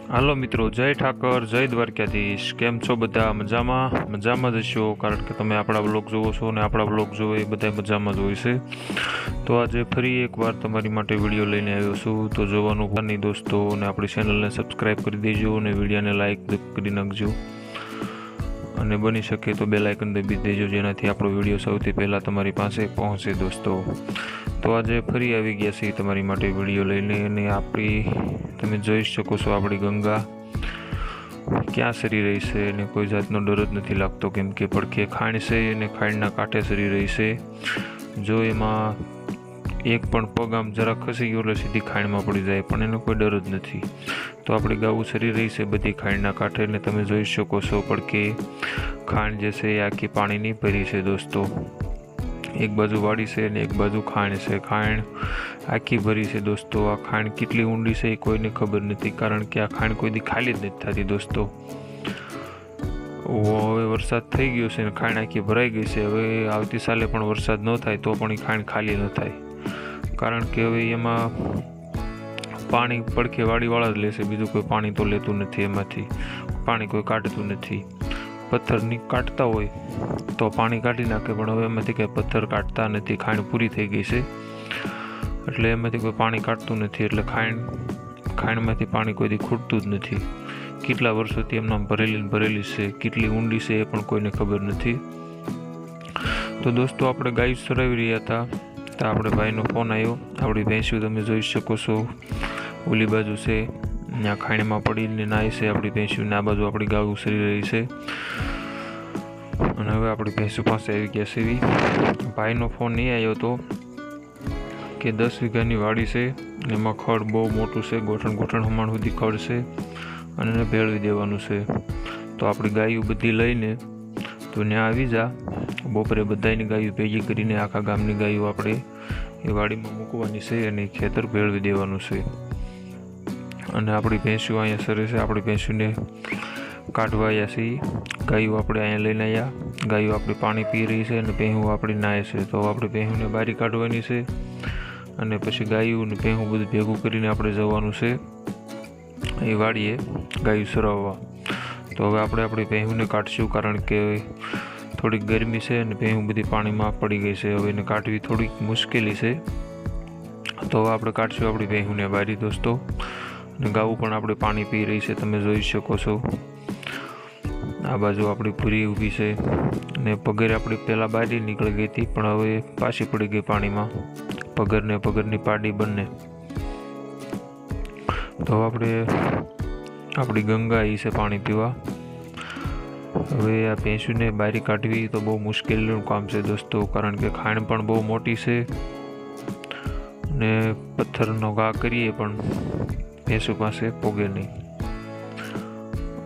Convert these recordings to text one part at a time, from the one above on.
હાલો મિત્રો, જય ઠાકર, જય દ્વારકાધીશ। કેમ છો બધા? મજામાં જ હશો, કારણ કે તમે આપણા બ્લોગ જોવો છો અને આપણા બ્લોગ જોવો એ બધા મજામાં જ હોય છે। તો આજે ફરી એકવાર તમારી માટે વિડીયો લઈને આવ્યો છું। તો જોવાનું ભૂલતા નહીં દોસ્તો, અને આપણી ચેનલને સબસ્ક્રાઈબ કરી દેજો અને વિડીયોને લાઈક કરી નાખજો, અને બની શકે તો બેલ આઇકન દબી દેજો, જેનાથી આપણો વિડીયો સૌથી પહેલાં તમારી પાસે પહોંચે દોસ્તો। તો આજે ફરી આવી ગયા છીએ તમારી માટે વિડીયો લઈને, અને તમે જોઈ શકો છો આપણી ગંગા ક્યાં સરી રહી છે, અને કોઈ જાતનો ડર જ નથી લાગતો, કેમ કે પડખે ખાણ છે અને ખાણના કાંઠે સરી રહી છે। જો એમાં એક પણ પગ આમ જરા ખસી ગયો એટલે સીધી ખાણમાં પડી જાય, પણ એનો કોઈ ડર જ નથી। તો આપણી ગાવું સરી રહી છે બધી ખાણના કાંઠે, અને તમે જોઈ શકો છો પડખે ખાણ જે છે એ આખી પાણીની ભરી છે દોસ્તો। એક બાજુ વાડી છે અને એક બાજુ ખાણ છે। ખાણ આખી ભરી છે દોસ્તો। આ ખાણ કેટલી ઊંડી છે એ કોઈને ખબર નથી, કારણ કે આ ખાણ કોઈ દી ખાલી જ નથી થતી દોસ્તો। હવે વરસાદ થઈ ગયો છે અને ખાણ આખી ભરાઈ ગઈ છે। હવે આવતી સાલે પણ વરસાદ ન થાય તો પણ એ ખાણ ખાલી ન થાય, કારણ કે હવે એમાં પાણી પડખે વાડીવાળા જ લેશે, બીજું કોઈ પાણી તો લેતું નથી, એમાંથી પાણી કોઈ કાઢતું નથી। પથ્થરની કાઢતા હોય તો પાણી કાઢી નાખે, પણ હવે એમાંથી કંઈ પથ્થર કાઢતા નથી, ખાણ પૂરી થઈ ગઈ છે એટલે એમાંથી કોઈ પાણી કાઢતું નથી, એટલે ખાણમાંથી પાણી કોઈ દી ખૂટતું જ નથી। કેટલા વર્ષોથી એમનામ ભરેલી છે, કેટલી ઊંડી છે એ પણ કોઈને ખબર નથી। તો દોસ્તો, આપણે ગાય ચરાવી રહ્યા હતા તો આપણે ભાઈનો ફોન આવ્યો। આપણી ભેંસું તમે જોઈ શકો છો, ઓલી બાજુ છે ત્યાં ખાણીમાં પડીને નાય છે આપણી ભેંસું, આ બાજુ આપણી ગાય ઉસરી રહી છે, અને હવે આપણી ભેંસુ પાસે આવી ગયા છે। ભાઈનો ફોન નહીં આવ્યો તો કે 10 વીઘાની વાડી છે, એમાં ખડ બહુ મોટું છે, ગોઠણ હમણાં સુધી ખડ છે અને એને ભેળવી દેવાનું છે। તો આપણી ગાયું બધી લઈને તો ત્યાં આવી જા, બપોરે બધાની ગાયું ભેગી કરીને આખા ગામની ગાયું આપણે એ વાડીમાં મૂકવાની છે અને ખેતર ભેળવી દેવાનું છે। અને આપણી ભેંસું અહીંયા સરે છે, આપણી ભેંસુને કાઢવા આવ્યા છીએ। ગાયું આપણે અહીંયા લઈને આવ્યા, ગાયું આપણી પાણી પી રહી છે અને ભેહું આપણી નાય છે। તો આપણે ભેહુંને બારી કાઢવાની છે, અને પછી ગાયું ને ભેહું બધું ભેગું કરીને આપણે જવાનું છે એ વાડીએ ગાયું સરાવવા। તો હવે આપણે આપણી ભેહુંને કાઢશું, કારણ કે થોડીક ગરમી છે અને ભેહું બધી પાણીમાં પડી ગઈ છે, હવે એને કાઢવી થોડીક મુશ્કેલી છે। તો હવે આપણે કાઢશું આપણી ભેહુંને બારી દોસ્તો, અને ગાવું પણ આપણે પાણી પી રહી છે, તમે જોઈ શકો છો। આ બાજુ આપણી પૂરી ઊભી છે, અને પગર આપણી પહેલાં બારી નીકળી ગઈ હતી, પણ હવે પાછી પડી ગઈ પાણીમાં, પગરની પાડી બંને। તો આપણે આપણી ગંગા આવી છે પાણી પીવા। હવે આ ભેંસુને બારી કાઢવી તો બહુ મુશ્કેલીનું કામ છે દોસ્તો, કારણ કે ખાણ પણ બહુ મોટી છે, અને પથ્થરનો ઘા કરીએ પણ ભેંસુ પાસે પોગે નહીં,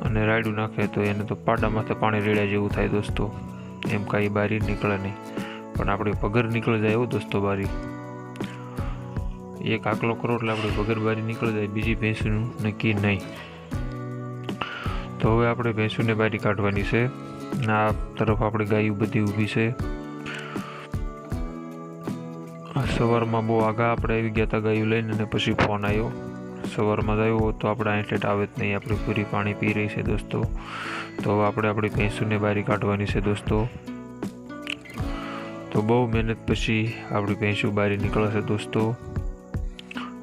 અને રાયડું નાખે તો એને તો પાડામાંથી પાણી રેડ્યા જેવું થાય દોસ્તો, એમ કાંઈ બારી નીકળે નહીં, પણ આપણી પગર નીકળી જાય એવું દોસ્તો બારી। એક આકલો કરો એટલે આપણી પગર બારી નીકળી જાય, બીજી ભેંસુનું નક્કી નહીં। તો હવે આપણે ભેંસુને બારી કાઢવાની છે, આ તરફ આપણી ગાયું બધી ઊભી છે। સવારમાં બહુ આગા આપણે આવી ગયા હતા ગાયું લઈને, અને પછી ફોન આવ્યો। સવારમાં જ આવ્યો તો આપણે આટલેટ આવે જ નહીં, આપણી પૂરી પાણી પી રહી છે દોસ્તો। તો હવે આપણે આપણી ભેંસુને બારી કાઢવાની છે દોસ્તો। તો બહુ મહેનત પછી આપણી ભેંસુ બારી નીકળે છે દોસ્તો।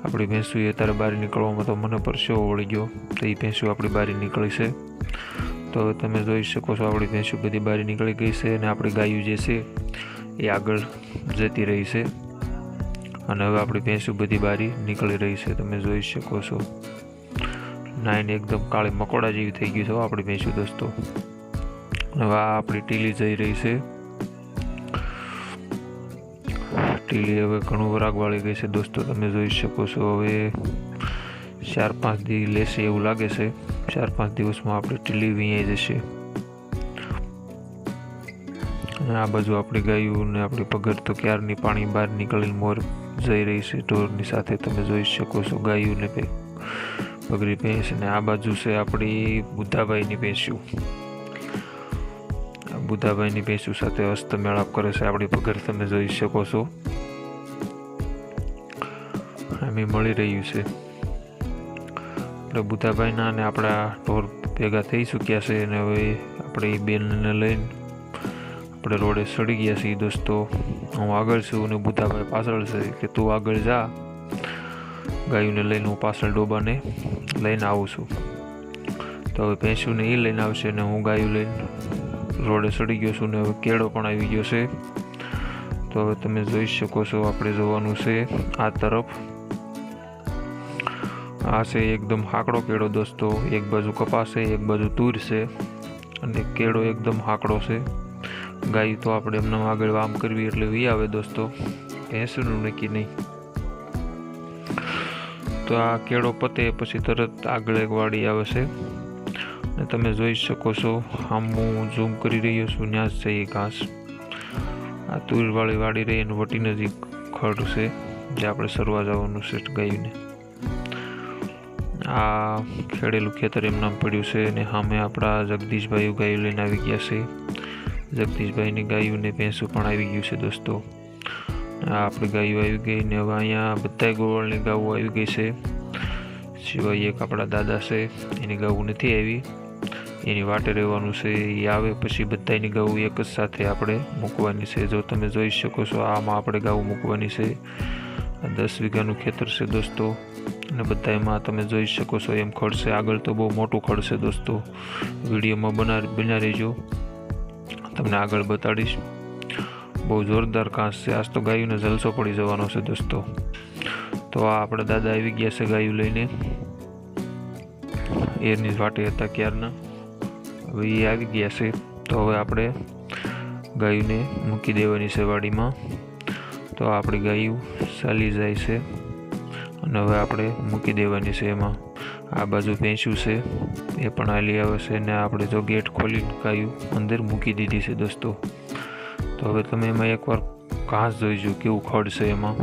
આપણી ભેંસુ અત્યારે બહાર નીકળવામાં તો મને પરસેવો વળી ગયો, તો એ ભેંસુ આપણી બારી નીકળી છે। તો તમે જોઈ શકો છો આપણી ભેંસુ બધી બારી નીકળી ગઈ છે, અને આપણી ગાયું જે છે એ આગળ જતી રહી છે, અને હવે આપણી ભેંસુ બધી બારી નીકળી રહી છે, તમે જોઈ શકો છો। નાઈને એકદમ કાળી મકોડા જેવી થઈ ગઈ છે આપણી ભેંસુ દોસ્તો। હવે આ આપણી ટીલી જઈ રહી છે, ટીલી હવે ઘણું વરાગ વાળી ગઈ છે દોસ્તો, તમે જોઈ શકો છો। હવે 4-5 દી લેશે એવું લાગે છે, 4-5 દિવસમાં આપણી ટીલી વીણાઈ જશે। અને આ બાજુ આપણી ગાયું ને આપણી પગર તો ક્યારની પાણી બહાર નીકળીને મોર જઈ રહી છે ઢોરની સાથે, તમે જોઈ શકો છો ગાયું ને પગરી ભેંસ। અને આ બાજુ છે આપણી બુદ્ધાભાઈની ભેંસું, બુદ્ધાભાઈની ભેંસુ સાથે હસ્તમેળાપ કરે છે આપણી પગર, તમે જોઈ શકો છો। એમ મળી રહ્યું છે। આપણે બુધાભાઈના અને આપણા ઢોર ભેગા થઈ ચૂક્યા છે અને હવે આપણે એ બેનને લઈને આપણે રોડે ચડી ગયા છીએ દોસ્તો. હું આગળ છું અને બુધાભાઈ પાછળ છે કે તું આગળ જા, ગાયોને લઈને હું પાછળ ડોબાને લઈને આવું છું. તો હવે ભેંસુને એ લઈને આવશે અને હું ગાયું લઈને રોડે ચડી ગયો છું ને હવે કેળો પણ આવી ગયો છે. તો હવે તમે જોઈ શકો છો આપણે જવાનું છે આ તરફ. આ છે એકદમ હાકડો કેળો દોસ્તો, એક બાજુ કપાસ છે એક બાજુ તુર છે અને કેળો એકદમ હાકડો છે. ગાય તો આપણે એમને આગળ વામ કરવી એટલે વી આવે દોસ્તો, ભેંસનું નક્કી નહીં. તો આ કેળો પતે પછી તરત આગળ એક વાડી આવે છે અને તમે જોઈ શકો છો આમ હું ઝૂમ કરી રહ્યો છું, ત્યાં જ છે એ ઘાસ. આ તુરવાળી વાડી રહી અને વટી નજીક ખડ છે જે આપણે સરવા જવાનું છે ગાયને. આ ખેડેલું ખેતર એમ નામ પડ્યું છે અને સામે આપણા જગદીશભાઈ ગાયું લઈને આવી ગયા છે. જગદીશભાઈની ગાયું ને ભેંસું પણ આવી ગયું છે દોસ્તો. આ આપણી ગાયું આવી ગઈ ને હવે અહીંયા બધા ગોવાળની ગાવું આવી ગઈ છે, સિવાય એક આપણા દાદા છે એની ગાવું નથી આવી, એની વાટે રહેવાનું છે. એ આવે પછી બધાની ગાવું એક જ સાથે આપણે મૂકવાની છે. જો તમે જોઈ શકો છો આમાં આપણે ગાવું મૂકવાની છે. આ 10 વીઘાનું ખેતર છે દોસ્તો અને બધા એમાં તમે જોઈ શકો છો એમ ખડ છે. આગળ તો બહુ મોટું ખડ છે દોસ્તો, વિડીયોમાં બના રહેજો, તમને આગળ બતાડીશ. બહુ જોરદાર ઘાસ છે. આજ તો ગાયોને જલસો પડી જવાનો છે દોસ્તો. તો આ આપણે દાદા આવી ગયા છે ગાયું લઈને, એની વાટે હતા ક્યારના, હવે એ આવી ગયા છે. તો હવે આપણે ગાયોને મૂકી દેવાની છે વાડીમાં. તો આપણી ગાયું ચાલી જાય છે અને હવે આપણે મૂકી દેવાની છે એમાં. આ બાજુ ભેંસું છે એ પણ હાલી આવે છે ને આપણે જો ગેટ ખોલીને ગાયું અંદર મૂકી દીધી છે દોસ્તો. તો હવે તમે એમાં એકવાર ઘાસ જોઈજો કેવું ખડ છે, એમાં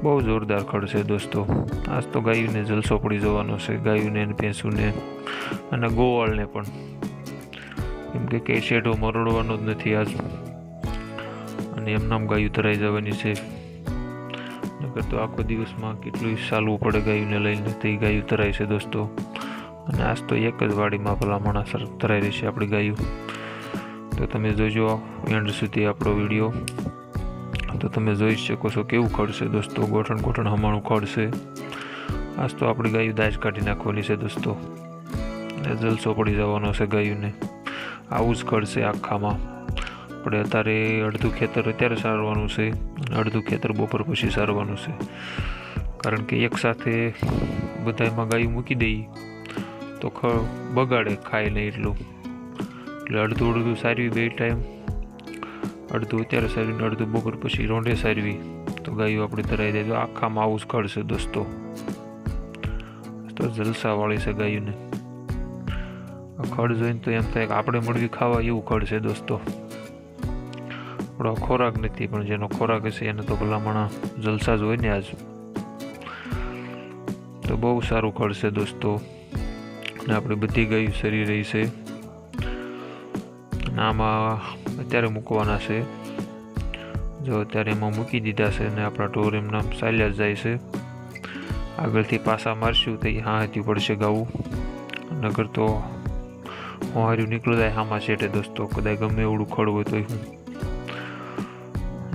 બહુ જોરદાર ખડ છે દોસ્તો. આજ તો ગાયુંને જલસો પડી જવાનો છે, ગાયુંને અને ભેંસુને અને ગોવાળને પણ, કેમ કે કંઈ શેઢો મરડવાનો જ નથી આજ અને એમનામ ગાયું ધરાઈ જવાની છે. નકર તો આખો દિવસમાં કેટલું ચાલવું પડે ગાયુંને લઈને, તે ગાયું ધરાય છે દોસ્તો. અને આજ તો એક જ વાડીમાં ભલા માણસ ધરાઈ રહી છે આપણી ગાયું. તો તમે જોજો એન્ડ સુધી આપણો વિડીયો, તો તમે જોઈ શકો છો કેવું ખડ છે દોસ્તો, ગોઠણ ગોઠણ હમાણું ખડ છે. આજ તો આપણી ગાયું દાજ કાઢી નાખવાની છે દોસ્તો, જલસો પડી જવાનો છે ગાયુંને. આવું જ ખડ છે આખામાં. આપણે અત્યારે અડધું ખેતર અત્યારે સારવાનું છે, અડધું ખેતર બપોર પછી સારવાનું છે, કારણ કે એકસાથે બધા એમાં ગાયું મૂકી દઈએ તો બગાડે, ખાય નહીં એટલું. એટલે અડધું સારવી બે ટાઈમ, અડધું અત્યારે સારવીને અડધું બપોર પછી રોંઢે સારવી તો ગાયું આપણે ધરાઈ દે. તો આખામાં આવું જ ખડ છે દોસ્તો, તો જલસાવાળી છે ગાયુંને. ખડ જોઈને તો એમ થાય કે આપણે મળવી ખાવા એવું ખડ છે દોસ્તો. આપણો ખોરાક નથી પણ જેનો ખોરાક હશે એને તો ભલામણા જલસા જ હોય ને આજ. તો બહુ સારું ખડ છે દોસ્તો અને આપણી બધી ગાયું સરી રહી છે. આમાં અત્યારે મૂકવાના છે, જો અત્યારે એમાં મૂકી દીધા છે અને આપણા ઢોર એમના ચાલ્યા જ જાય છે. આગળથી પાછા મારશું તો એ હાથી પડશે ગાવું, નગર તો હોહાર્યું નીકળી જાય હામાં છેટે દોસ્તો. કદાચ ગમે એવડું ખડ હોય તો હું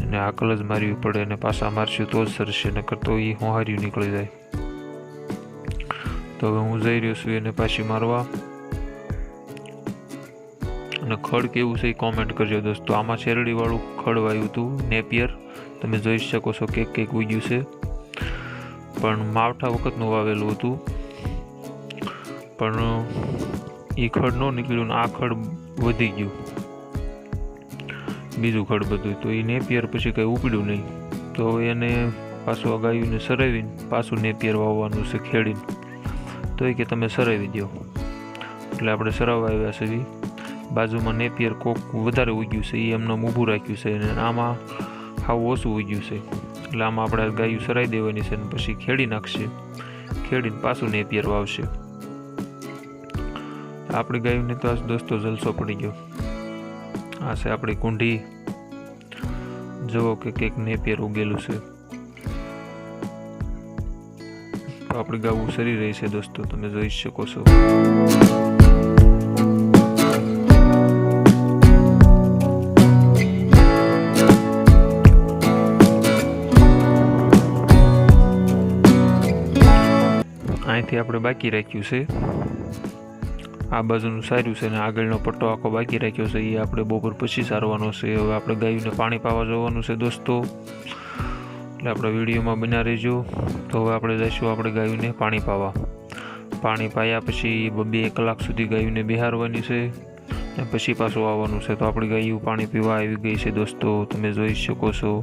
એને આકલ જ મારવી પડે અને પાછા મારશું તો જ સરશે, નકર તો એ હોહાર્યું નીકળી જાય. તો હવે હું જઈ રહ્યો છું એને પાછી મારવા. અને ખડ કેવું છે એ કોમેન્ટ કરજો દોસ્તો. આમાં શેરડીવાળું ખડ વાવ્યું હતું નેપિયર, તમે જોઈ શકો છો કેક ઉગ્યું છે, પણ માવઠા વખતનું વાવેલું હતું પણ એ ખડ ન નીકળ્યું ને આ ખડ વધી ગયું, બીજું ખડ બધું. તો એ નેપિયર પછી કંઈ ઉપડ્યું નહીં. તો હવે એને પાછું આ ગાયુંને સરાવીને પાછું નેપિયર વાવવાનું છે ખેડીને. તો એ કે તમે સરાવી દો, એટલે આપણે સરાવવા આવ્યા છે. બાજુમાં નેપિયર કોક વધારે ઉગ્યું છે એ એમને ઊભું રાખ્યું છે અને આમાં હાવ ઓછું ઉગ્યું છે, એટલે આમાં આપણે ગાયું સરાઈ દેવાની છે અને પછી ખેડી નાખશે, ખેડીને પાછું નેપિયર વાવશે. આપણી ગાયુંને તો આજ દોસ્તો જલસો પડી ગયો. આ છે આપણી કુંઢી, જુઓ કે કંઈક નેપિયર ઉગેલું છે. તો આપણી ગાવું સરી રહી છે દોસ્તો, તમે જોઈ શકો છો. અહીંથી આપણે બાકી રાખ્યું છે, આ બાજુનું સાર્યું છે ને આગળનો પટ્ટો આખો બાકી રાખ્યો છે, એ આપણે બપોર પછી સારવાનો છે. હવે આપણે ગાયોને પાણી પાવા જવાનું છે દોસ્તો, એટલે આપણે વિડીયોમાં બના રહેજો. તો હવે આપણે જઈશું આપણે ગાયોને પાણી પાવા. પાણી પાયા પછી 2 કલાક સુધી ગાયોને બિહારવાની છે ને પછી પાછું આવવાનું છે. તો આપણી ગાયું પાણી પીવા આવી ગઈ છે દોસ્તો, તમે જોઈ શકો છો.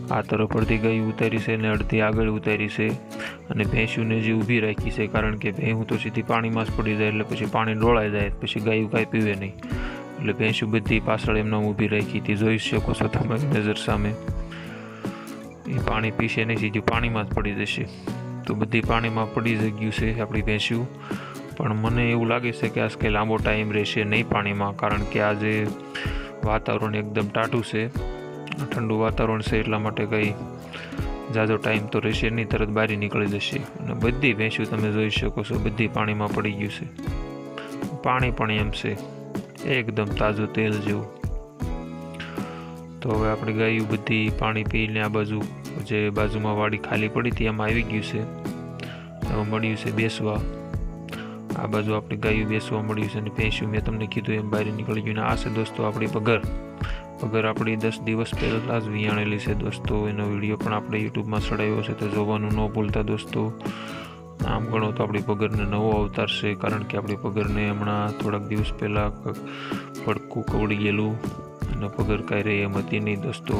આ તરફ અડધી ગાયું ઉતારી છે ને અડધી આગળ ઉતારી છે, અને ભેંસુને જે ઊભી રાખી છે, કારણ કે ભેંસું તો સીધી પાણીમાં જ પડી જાય, એટલે પછી પાણી ડોળાઈ જાય, પછી ગાયું કાંઈ પીવે નહીં. એટલે ભેંસું બધી પાછળ એમને ઊભી રાખી હતી, જોઈ શકો છો તમારી નજર સામે. એ પાણી પીશે નહીં, સીધું પાણીમાં જ પડી જશે. તો બધી પાણીમાં પડી જ ગયું છે આપણી ભેંસું. પણ મને એવું લાગે છે કે આજ કંઈ લાંબો ટાઈમ રહેશે નહીં પાણીમાં, કારણ કે આજે વાતાવરણ એકદમ ટાઢું છે, ઠંડુ વાતાવરણ છે, એટલા માટે કંઈ ઝાઝો ટાઈમ તો રહેશે નહીં, તરત બહાર નીકળી જશે. અને બધી ભેંસું તમે જોઈ શકો છો, બધી પાણીમાં પડી ગયું છે. પાણી પણ એમ છે એકદમ તાજું તેલ જેવું. તો હવે આપણી ગાયું બધી પાણી પીને આ બાજુ જે બાજુમાં વાડી ખાલી પડી હતી એમાં આવી ગયું છે. હવે મળ્યું છે બેસવા, આ બાજુ આપણી ગાયું બેસવા મળ્યું છે, અને ભેંસું મેં તમને કીધું એમ બહાર નીકળી ગયું. ને આ છે દોસ્તો આપણી પગર આપણી 10 દિવસ પહેલાં જ વિયાણેલી છે દોસ્તો. એનો વિડીયો પણ આપણે યુટ્યુબમાં ચડાવ્યો છે, તો જોવાનું ન ભૂલતા દોસ્તો. આમ ગણો તો આપણી પગરને નવો અવતાર છે, કારણ કે આપણી પગરને હમણાં થોડાક દિવસ પહેલાં પડકું કવડી ગયેલું, અને પગર કાંઈ રહે એમ હતી નહીં દોસ્તો.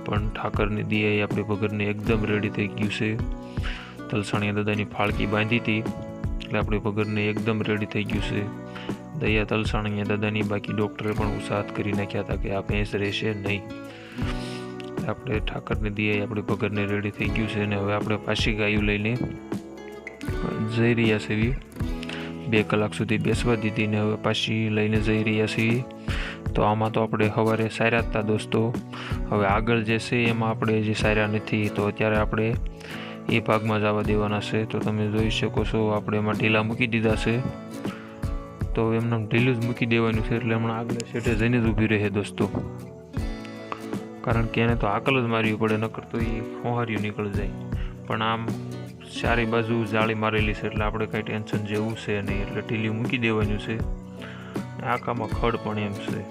પણ ઠાકરની દિયાએ આપણી પગરને એકદમ રેડી થઈ ગયું છે. તલસાણીયા દાદાની ફાળકી બાંધી હતી, એટલે આપણી પગરને એકદમ રેડી થઈ ગયું છે. દયા તલસાણીયા દાદાની, બાકી ડૉક્ટરે પણ ઉત્સાહત કરી નાખ્યા હતા કે આ ભેંસ રહેશે નહીં. આપણે ઠાકરની દિયાએ આપણી પગરને રેડી થઈ ગયું છે, અને હવે આપણે પાછી ગાયું લઈને જઈ રહ્યા છીએ. 2 કલાક સુધી બેસવા દીધી ને હવે પાછી લઈને જઈ રહ્યા છીએ. તો આમાં તો આપણે સવારે સાર્યા હતા દોસ્તો. હવે આગળ જે છે એમાં આપણે જે સાર્યા નથી, તો અત્યારે આપણે એ ભાગમાં જવા દેવાના છે. તો તમે જોઈ શકો છો આપણે એમાં ઢીલા મૂકી દીધા છે. તો એમને ઢીલું જ મૂકી દેવાનું છે, એટલે હમણાં આગળ સેટે જઈને જ ઊભી રહે દોસ્તો, કારણ કે એને તો આકલ જ મારવી પડે, નકર તો એ હોહાર્યું નીકળી જાય. પણ આમ ચારે બાજુ જાળી મારેલી છે, એટલે આપણે કાંઈ ટેન્શન જેવું છે નહીં, એટલે ઢીલી મૂકી દેવાનું છે. આખામાં ખડ પણ એમ છે.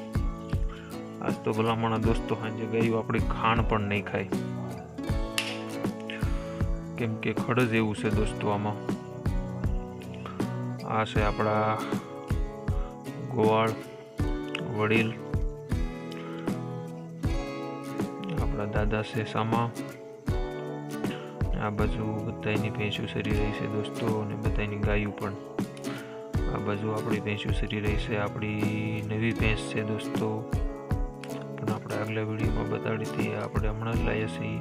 આજ તો ભલામણા દોસ્તો સાંજે ગાયું આપણી ખાણ પણ નહીં ખાય, કેમ કે ખડ જ એવું છે દોસ્તો આમાં. આ છે આપણા ગોવાળ વડીલ, આપણા દાદા છે સામા. આ બાજુ બધાની ભેંસું સરી રહી છે દોસ્તો, અને બધાની ગાયું પણ. આ બાજુ આપણી ભેંસું સરી રહી છે, આપણી નવી ભેંસ છે દોસ્તો, પણ આપણે આગલા વિડીયોમાં બતાડી હતી, આપણે હમણાં જ લાવ્યા છીએ.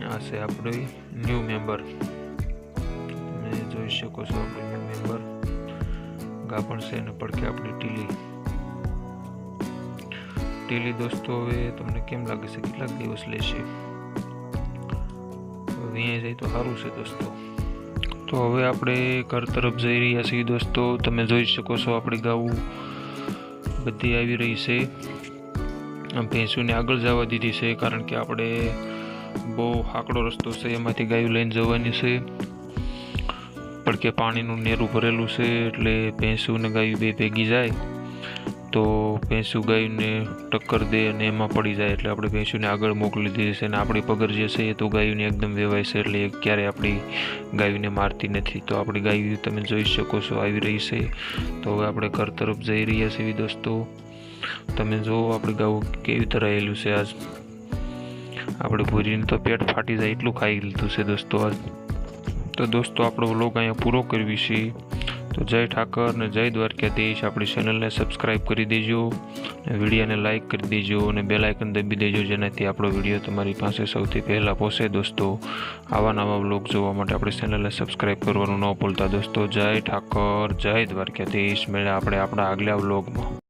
આ છે આપણી ન્યૂ મેમ્બર, તમે જોઈ શકો છો આપણી ન્યૂ મેમ્બર. ગાભણ છે અને પડખે આપણી ટીલી દોસ્તો. હવે તમને કેમ લાગે છે કેટલાક દિવસ લેશે? અહીંયા જાય તો સારું છે દોસ્તો. તો હવે આપણે ઘર તરફ જઈ રહ્યા છીએ દોસ્તો. તમે જોઈ શકો છો આપણી ગાવું બધી આવી રહી છે. ભેંસુને આગળ જવા દીધી છે, કારણ કે આપણે બહુ હાકડો રસ્તો છે, એમાંથી ગાયું લઈને જવાની છે. પડકે પાણીનું નેરું ભરેલું છે, એટલે ભેંસું ને ગાયું બે ભેગી જાય તો ભેંસું ગાયુંને ટક્કર દે અને એમાં પડી જાય, એટલે આપણે ભેંસુને આગળ મોકલી દીધી છે. અને આપણી પગર જે છે એ તો ગાયુંને એકદમ વેવાય છે, એટલે એ ક્યારેય આપણી ગાયુંને મારતી નથી. તો આપણી ગાયું તમે જોઈ શકો છો આવી રહી છે. તો હવે આપણે ઘર તરફ જઈ રહ્યા છીએ દોસ્તો. તમે જુઓ આપણી ગાયું કેવી તરાયેલું છે. આજ આપણે ભૂરીને તો પેટ ફાટી જાય એટલું ખાઈ લીધું છે દોસ્તો આજ. તો દોસ્તો આપણો વ્લોગ અહીંયા પૂરો કરવી છે. તો જય ઠાકર ને જય દ્વારકાધીશ. આપણી ચેનલને સબસ્ક્રાઈબ કરી દેજો, વિડીયોને લાઇક કરી દેજો, અને બેલ આઇકન દબી દેજો, જેનાથી આપણો વિડીયો તમારી પાસે સૌથી પહેલાં પહોંચે દોસ્તો. આવા નવા વ્લોગ જોવા માટે આપણી ચેનલને સબસ્ક્રાઈબ કરવાનું ન ભૂલતા દોસ્તો. જય ઠાકર જય દ્વારકાધીશ. મળ્યા આપણે આપણા આગલા વ્લોગમાં.